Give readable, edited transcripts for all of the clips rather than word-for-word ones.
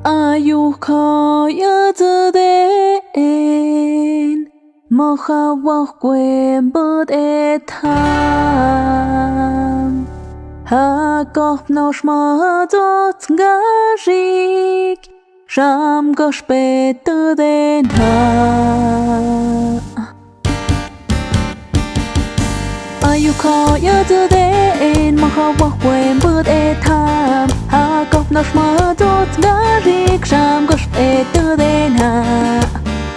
Ayukoyatuden Mohawakwen etam Hakop noshmatot gajik Sham goshpetuden ha Ayukoyatuden Mohawakwen etam Hakop noshmatot gajik Sham goshpetuden ha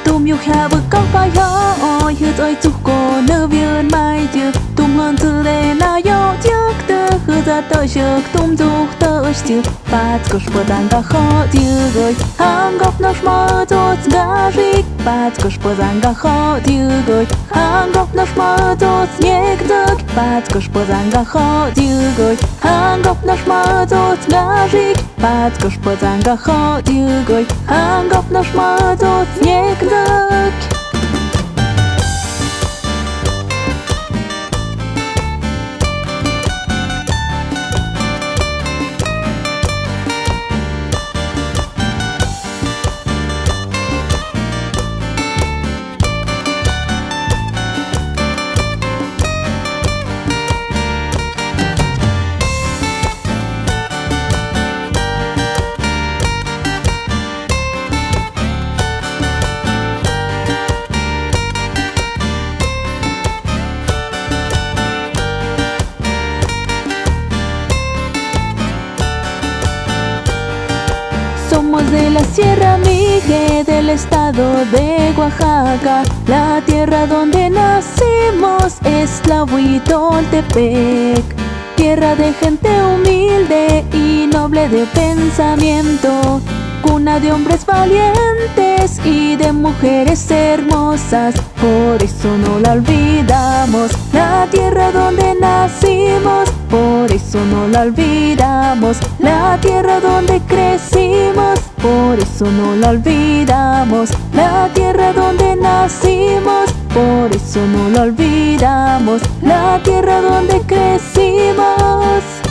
Tùm yêu kha vực có phải ho Hư tôi chúc cô nơ viên mai chưa Tùm hơn từ đề là yo trước tơ Hư ra tơ trước tùm dục tơ chưa Bát cổ shpo dàng ga khó tiêu gơi Hang góc nó shmo tốt ga rik Bát cổ shpo dàng ga khó tiêu gơi Hang góc nó shmo tốt nhek tök Bát cổ shpo dàng ga khó tiêu gơi Hang góc nó shmo tốt ga rik Bát cổ shpo dàng ga khó tiêu gơi Hang góc nó shmo tốt nhek tök Somos de la Sierra Mije, del estado de Oaxaca. La tierra donde nacimos es la Huitoltepec. Tierra de gente humilde y noble de pensamiento. Cuna de hombres valientes y de mujeres hermosas. Por eso no la olvidamos. La tierra donde nacimos, por eso no la olvidamos. La tierra donde crecimos, por eso no la olvidamos. La tierra donde nacimos, por eso no la olvidamos. La tierra donde crecimos.